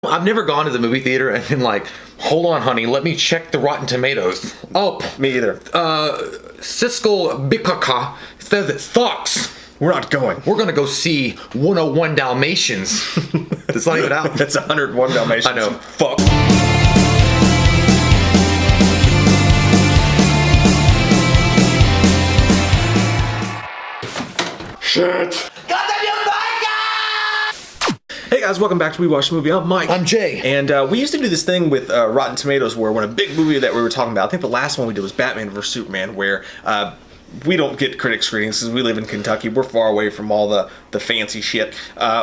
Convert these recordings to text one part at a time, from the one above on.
I've never gone to the movie theater and been like, hold on, honey, let me check the Rotten Tomatoes. Oh, Me either. Siskel Bikaka says it sucks. We're not going. We're gonna go see 101 Dalmatians. It's not even out. That's 101 Dalmatians. I know. Fuck. Shit. Hey guys, welcome back to We Watch the Movie. I'm Mike. I'm Jay. And we used to do this thing with Rotten Tomatoes where when a big movie that we were talking about, I think the last one we did was Batman vs. Superman, where we don't get critic screenings because we live in Kentucky. We're far away from all the fancy shit.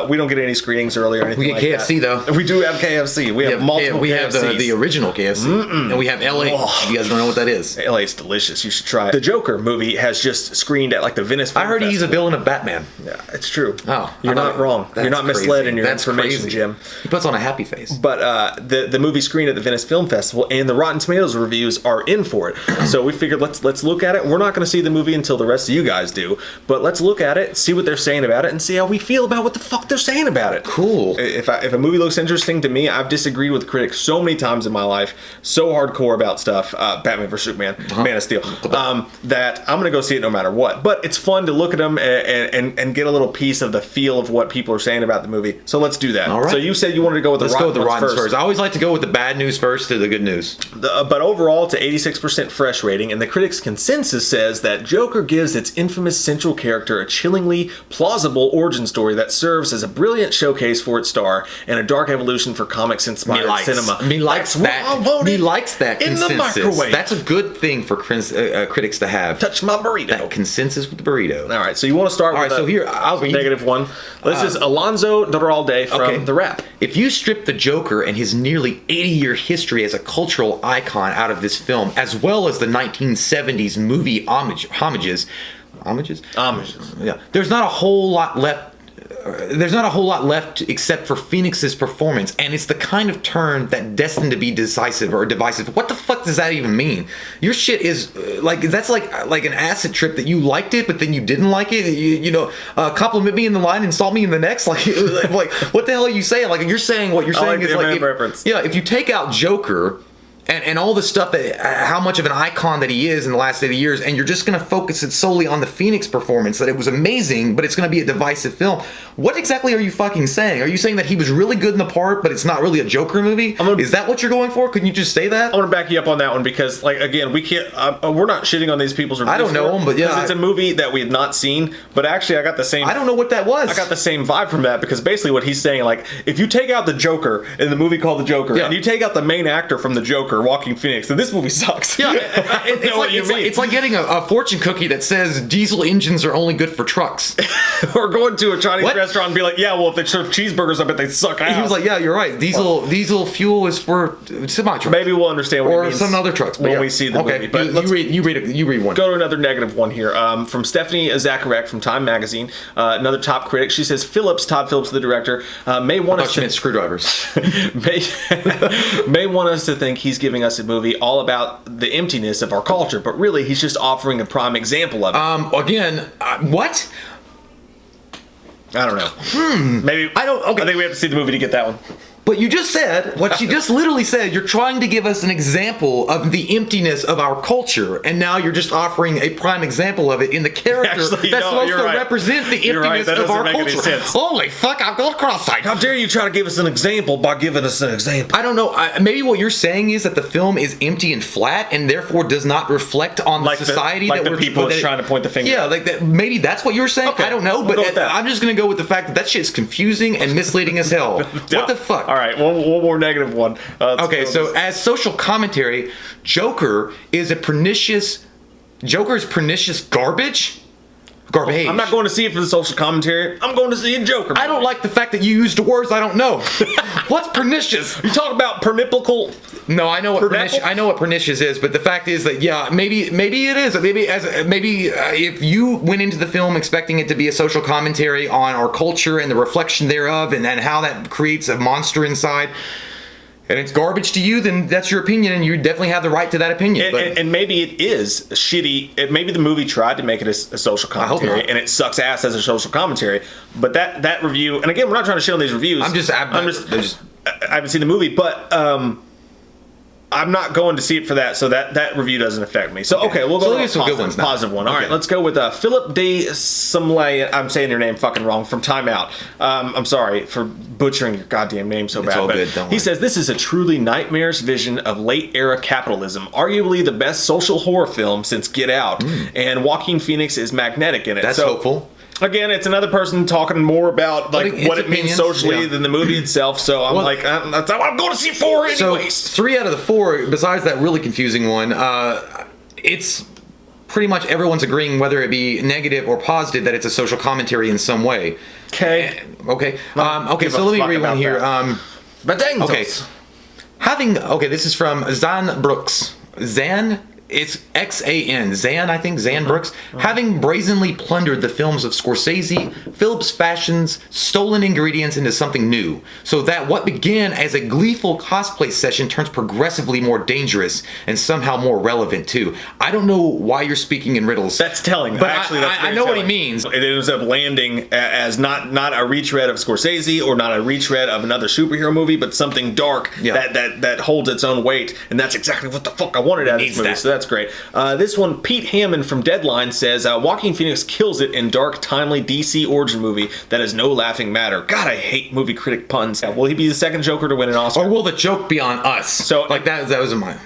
We don't get any screenings early or anything We get like KFC that. though. We do have KFC. We have multiple We have KFCs. the original KFC. And we have LA. Oh. You guys don't know what that is. LA is delicious. You should try it. The Joker movie has just screened at like the Venice Film I heard he's a villain of Batman. Yeah, it's true. Oh, You're not wrong. You're not misled crazy. in your That's information, crazy. Jim. He puts on a happy face. But the movie screened at the Venice Film Festival, and the Rotten Tomatoes reviews are in for it. So we figured let's look at it. We're not going to see the movie until the rest of you guys do, but let's look at it, see what they're saying about it, and see how we feel about what the fuck they're saying about it. Cool. If a movie looks interesting to me, I've disagreed with critics so many times in my life, so hardcore about stuff, Batman vs. Superman, Man of Steel, that I'm going to go see it no matter what. But it's fun to look at them and get a little piece of the feel of what people are saying about the movie. So let's do that. All right. So you said you wanted to go with Let's the go Rotten with the ones Rottens first. I always like to go with the bad news first to the good news. But overall, it's an 86% fresh rating, and the critics' consensus says that Joker gives its infamous central character a chillingly plausible origin story that serves as a brilliant showcase for its star and a dark evolution for comics-inspired cinema. Me likes That's that. what I voted Me likes that in the consensus. microwave. That's a good thing for critics to have. Touch my burrito. That consensus with the burrito. All right, so you want to start with so here, I'll read. -1. This is Alonso All Day from The Rap. If you strip the Joker and his nearly 80-year history as a cultural icon out of this film, as well as the 1970s movie homages? Yeah. There's not a whole lot left. There's not a whole lot left except for Phoenix's performance, and it's the kind of turn that destined to be decisive or divisive. What the fuck does that even mean? Your shit is that's like an acid trip that you liked it, but then you didn't like it. Compliment me in the line, insult me in the next. Like what the hell are you saying? Like you're saying what you're saying is like if you take out Joker. And all the stuff that how much of an icon that he is in the last 80 years, and you're just going to focus it solely on the Phoenix performance, that it was amazing, but it's going to be a divisive film. What exactly are you fucking saying? Are you saying that he was really good in the part, but it's not really a Joker movie? Is that what you're going for? Couldn't you just say that? I want to back you up on that one because, again, we can't. We're not shitting on these people's reviews. I don't know them, but yeah, it's a movie that we have not seen. But actually, I got the same. I don't know what that was. I got the same vibe from that because basically what he's saying, if you take out the Joker in the movie called The Joker, and you take out the main actor from The Joker, Joaquin Phoenix, then this movie sucks. Yeah, it's like getting a fortune cookie that says diesel engines are only good for trucks. Or going to a Chinese restaurant and be like, yeah, well, if they serve cheeseburgers, I bet they suck ass. He was like, yeah, you're right. Diesel fuel is for semi trucks. Maybe we'll understand what it means. Or some other trucks. When we see the movie. But you read one. Go to another -1 here. From Stephanie Zacharek from Time Magazine, another top critic. She says Todd Phillips, the director, may want us to screwdrivers. may want us to think he's giving us a movie all about the emptiness of our culture, but really he's just offering a prime example of it. What? I don't know. Maybe I don't. Okay. I think we have to see the movie to get that one. But you just said, what she just literally said, you're trying to give us an example of the emptiness of our culture, and now you're just offering a prime example of it in the character that's supposed to represent the emptiness of our culture. Holy fuck, I've got cross-eyed. How dare you try to give us an example by giving us an example? I don't know. Maybe what you're saying is that the film is empty and flat, and therefore does not reflect on the society that we're people trying to point the finger. Yeah, like that. Maybe that's what you're saying. Okay. I don't know, but I'm just gonna go with the fact that shit's confusing and misleading as hell. What the fuck? All right, one more -1. Okay, so as social commentary, Joker is pernicious garbage. Garbage. I'm not going to see it for the social commentary. I'm going to see a Joker movie. I don't like the fact that you used words I don't know. What's pernicious? You talk about pernipical. No, I know what pernicious is, but the fact is that maybe it is. Maybe if you went into the film expecting it to be a social commentary on our culture and the reflection thereof, and how that creates a monster inside, and it's garbage to you, then that's your opinion, and you definitely have the right to that opinion. And maybe it is shitty. Maybe the movie tried to make it a social commentary, and it sucks ass as a social commentary. But that review, and again, we're not trying to shit on these reviews. I haven't seen the movie, but I'm not going to see it for that, so that review doesn't affect me. So okay, we'll go with some good ones now. Positive one. All right, let's go with Philip de Somlay. I'm saying your name fucking wrong. From Time Out. I'm sorry for butchering your goddamn name so bad. It's all good. Don't worry. He says this is a truly nightmarish vision of late era capitalism. Arguably the best social horror film since Get Out, and Joaquin Phoenix is magnetic in it. That's hopeful. Again, it's another person talking more about like what it means socially than the movie itself. So I'm that's what I'm going to see for anyways. So 3 out of the 4, besides that really confusing one, it's pretty much everyone's agreeing, whether it be negative or positive, that it's a social commentary in some way. Okay. Okay. So let me read one here. This is from Zan Brooks. It's Xan. Zan, I think. Zan Brooks. Having brazenly plundered the films of Scorsese, Phillips fashions stolen ingredients into something new, so that what began as a gleeful cosplay session turns progressively more dangerous and somehow more relevant too. I don't know why you're speaking in riddles. That's telling. But actually, I know what he means. It ends up landing as not a retread of Scorsese or not a retread of another superhero movie, but something dark that holds its own weight, and that's exactly what the fuck I wanted out of this movie. So that's great. This one, Pete Hammond from Deadline says, Joaquin Phoenix kills it in dark, timely DC origin movie that is no laughing matter. God, I hate movie critic puns. Will he be the second Joker to win an Oscar? Or will the joke be on us? So like that was mine.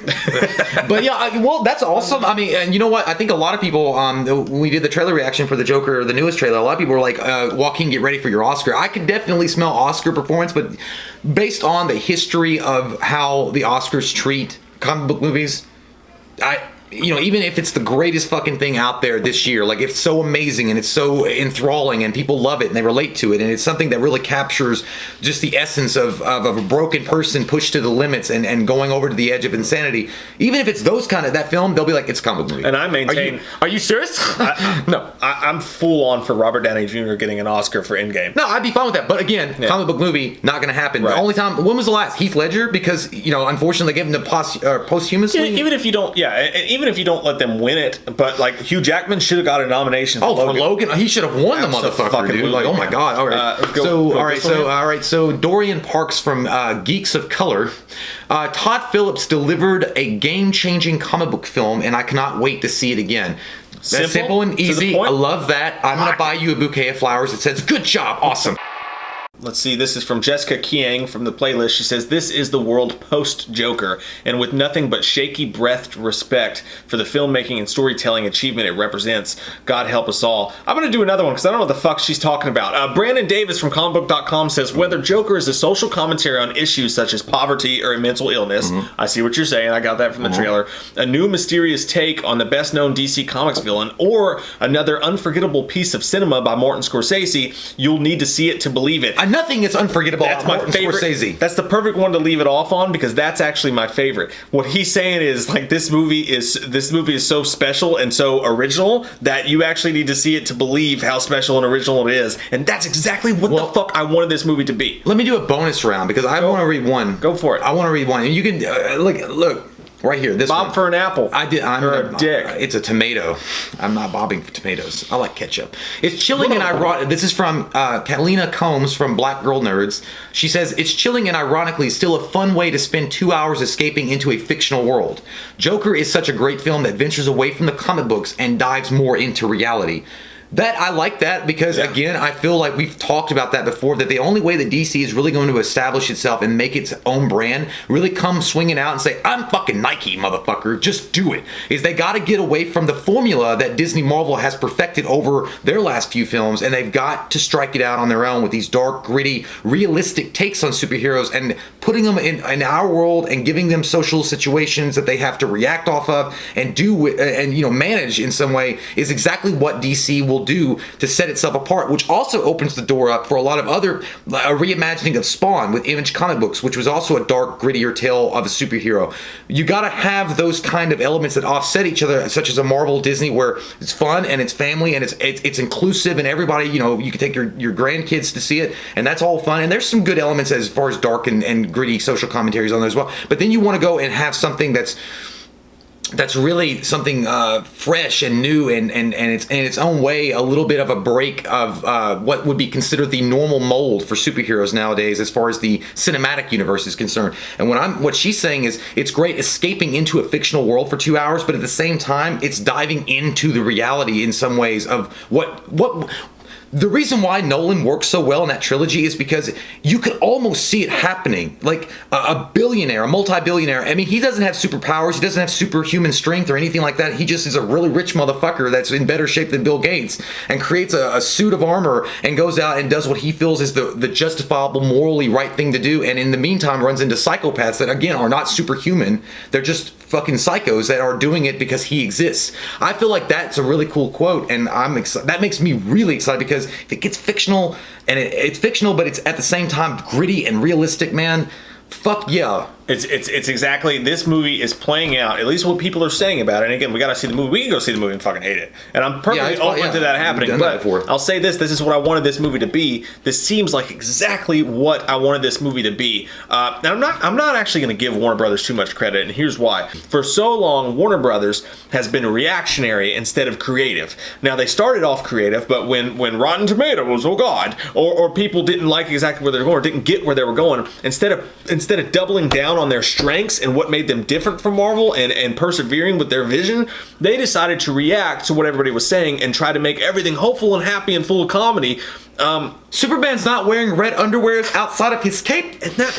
But yeah, that's awesome. I mean, and you know what? I think a lot of people, when we did the trailer reaction for the Joker, the newest trailer, a lot of people were like, Joaquin, get ready for your Oscar. I could definitely smell Oscar performance, but based on the history of how the Oscars treat comic book movies, even if it's the greatest fucking thing out there this year, like it's so amazing and it's so enthralling and people love it and they relate to it, and it's something that really captures just the essence of a broken person pushed to the limits and going over to the edge of insanity. Even if it's those kind of that film, they'll be like, it's a comic book movie. And I maintain. Are you serious? No, I'm full on for Robert Downey Jr. getting an Oscar for Endgame. No, I'd be fine with that. But again, comic book movie, not going to happen. Right. The only time, when was the last? Heath Ledger, because unfortunately they gave him the posthumously. Yeah, even if you don't let them win it, but like Hugh Jackman should have got a nomination. For Logan, he should have won the motherfucker, dude. Like, oh my god! All right, So Dorian Parks from Geeks of Color, Todd Phillips delivered a game-changing comic book film, and I cannot wait to see it again. That's simple and easy. I love that. I'm gonna buy you a bouquet of flowers that says "Good job, awesome." Let's see, this is from Jessica Kiang from the playlist. She says, this is the world post-Joker, and with nothing but shaky-breathed respect for the filmmaking and storytelling achievement it represents, God help us all. I'm going to do another one because I don't know what the fuck she's talking about. Brandon Davis from comicbook.com says, whether Joker is a social commentary on issues such as poverty or mental illness, I see what you're saying, I got that from the trailer, a new mysterious take on the best-known DC Comics villain, or another unforgettable piece of cinema by Martin Scorsese, you'll need to see it to believe it. Nothing is unforgettable. That's my favorite. Scorsese. That's the perfect one to leave it off on because that's actually my favorite. What he's saying is like this movie is so special and so original that you actually need to see it to believe how special and original it is. And that's exactly what the fuck I wanted this movie to be. Let me do a bonus round because I want to read one. Go for it. I want to read one, and you can look. Right here, this Bob one. For an apple. I'm a dick. It's a tomato. I'm not bobbing for tomatoes. I like ketchup. It's chilling and ironic. This is from Catalina Combs from Black Girl Nerds. She says, it's chilling and ironically still a fun way to spend 2 hours escaping into a fictional world. Joker is such a great film that ventures away from the comic books and dives more into reality. That I like that because again, I feel like we've talked about that before, that the only way that DC is really going to establish itself and make its own brand, really come swinging out and say, I'm fucking Nike, motherfucker, just do it, is they got to get away from the formula that Disney Marvel has perfected over their last few films, and they've got to strike it out on their own with these dark, gritty, realistic takes on superheroes and putting them in our world and giving them social situations that they have to react off of and do and manage in some way is exactly what DC will do to set itself apart, which also opens the door up for a lot of other reimagining of Spawn with Image Comic Books, which was also a dark, grittier tale of a superhero. You got to have those kind of elements that offset each other, such as a Marvel Disney where it's fun and it's family and it's inclusive and everybody, you can take your grandkids to see it and that's all fun, and there's some good elements as far as dark and gritty social commentaries on there as well. But then you want to go and have something that's that's really something fresh and new, and it's in its own way a little bit of a break of what would be considered the normal mold for superheroes nowadays as far as the cinematic universe is concerned. And what she's saying is it's great escaping into a fictional world for 2 hours, but at the same time it's diving into the reality in some ways of what the reason why Nolan works so well in that trilogy is because you could almost see it happening. Like a billionaire, a multi-billionaire. I mean, he doesn't have superpowers. He doesn't have superhuman strength or anything like that. He just is a really rich motherfucker that's in better shape than Bill Gates and creates a suit of armor and goes out and does what he feels is the justifiable, morally right thing to do. And in the meantime, runs into psychopaths that, again, are not superhuman. They're just fucking psychos that are doing it because he exists. I feel like that's a really cool quote, and I'm excited. That makes me really excited because if it gets fictional, and it's fictional, but it's at the same time gritty and realistic, man, fuck yeah. It's exactly, this movie is playing out, at least what people are saying about it. And again, we got to see the movie. We can go see the movie and fucking hate it. And I'm perfectly open to that happening. But I'll say this is what I wanted this movie to be. This seems like exactly what I wanted this movie to be. Now, I'm not actually going to give Warner Brothers too much credit, and here's why. For so long, Warner Brothers has been reactionary instead of creative. Now, they started off creative, but when Rotten Tomatoes, oh God, or people didn't like exactly where they were going, or didn't get where they were going, instead of doubling down on their strengths and what made them different from Marvel and persevering with their vision, they decided to react to what everybody was saying and try to make everything hopeful and happy and full of comedy. Superman's not wearing red underwears outside of his cape, and that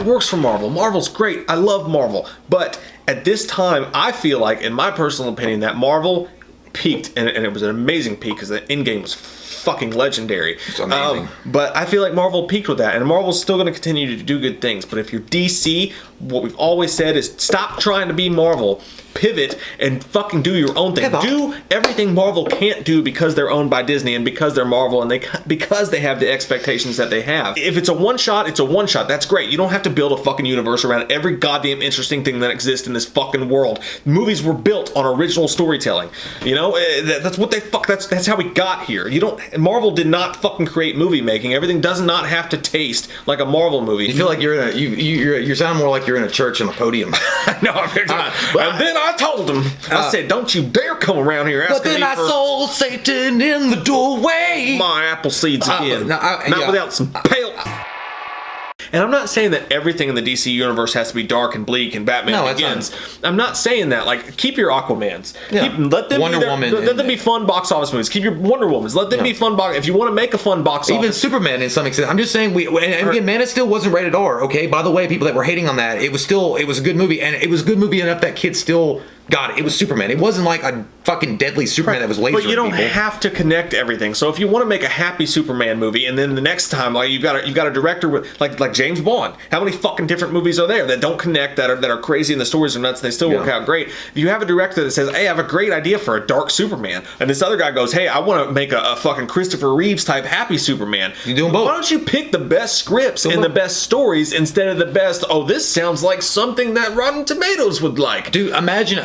works for Marvel. Marvel's great. I love Marvel. But at this time, I feel like, in my personal opinion, that Marvel peaked, and it was an amazing peak because the Endgame was fucking legendary. It's amazing. But I feel like Marvel peaked with that, and Marvel's still going to continue to do good things. But if you're DC, what we've always said is stop trying to be Marvel. Pivot and fucking do your own thing. Pivot. Do everything Marvel can't do because they're owned by Disney and because they're Marvel and because they have the expectations that they have. If it's a one shot, it's a one shot. That's great. You don't have to build a fucking universe around every goddamn interesting thing that exists in this fucking world. Movies were built on original storytelling. You know, that's what they that's how we got here. Marvel did not fucking create movie making. Everything does not have to taste like a Marvel movie. You feel like you sound more like you're in a church on a podium. No, and then I told him, I said, don't you dare come around here asking me. But then I saw Satan in the doorway. My apple seeds again. Not without some pale. And I'm not saying that everything in the DC universe has to be dark and bleak and Batman Begins. I'm not saying that. Like, keep your Aquamans. Yeah. Let them Wonder Woman. Let them be fun box office movies. Keep your Wonder Womans. Let them be fun box. If you want to make a fun box office. Even Superman in some extent. I'm just saying, and again, Man of Steel wasn't rated R, okay? By the way, people that were hating on that, it was a good movie. And it was a good movie enough that kids still got it. It was Superman. It wasn't like a fucking deadly Superman that was laser. But you don't have to connect everything. So if you want to make a happy Superman movie, and then the next time, like you've got a director with like James Bond. How many fucking different movies are there that don't connect, that are crazy and the stories are nuts and they still work out great? If you have a director that says, hey, I have a great idea for a dark Superman, and this other guy goes, hey, I want to make a fucking Christopher Reeves type happy Superman. You're doing both. Why don't you pick the best scripts and the best stories instead of the best, oh, this sounds like something that Rotten Tomatoes would like. Dude, imagine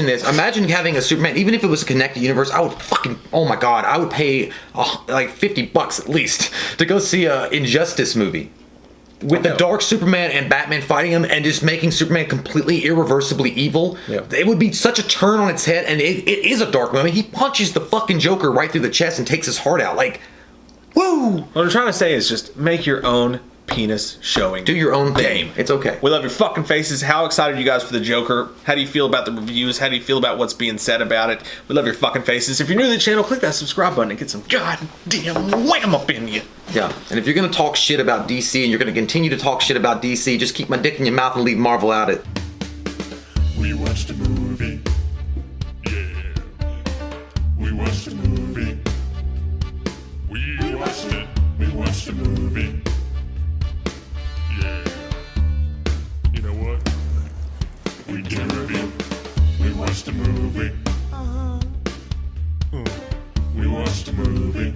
this. Imagine having a Superman, even if it was a connected universe, I would fucking, oh my God, I would pay like $50 at least to go see a Injustice movie. With the dark Superman and Batman fighting him and just making Superman completely irreversibly evil. Yeah. It would be such a turn on its head, and it is a dark movie. He punches the fucking Joker right through the chest and takes his heart out. Like, woo! What I'm trying to say is just make your own penis showing. Do your own thing. It's okay. We love your fucking faces. How excited are you guys for the Joker? How do you feel about the reviews? How do you feel about what's being said about it? We love your fucking faces. If you're new to the channel, click that subscribe button and get some goddamn wham up in you. Yeah, and if you're gonna talk shit about DC and you're gonna continue to talk shit about DC, just keep my dick in your mouth and leave Marvel out it. We watched a movie. Yeah. We watched a movie. We watched it. We watched a movie. Yeah. You know what? We did a review. We watched a movie. We watched a movie.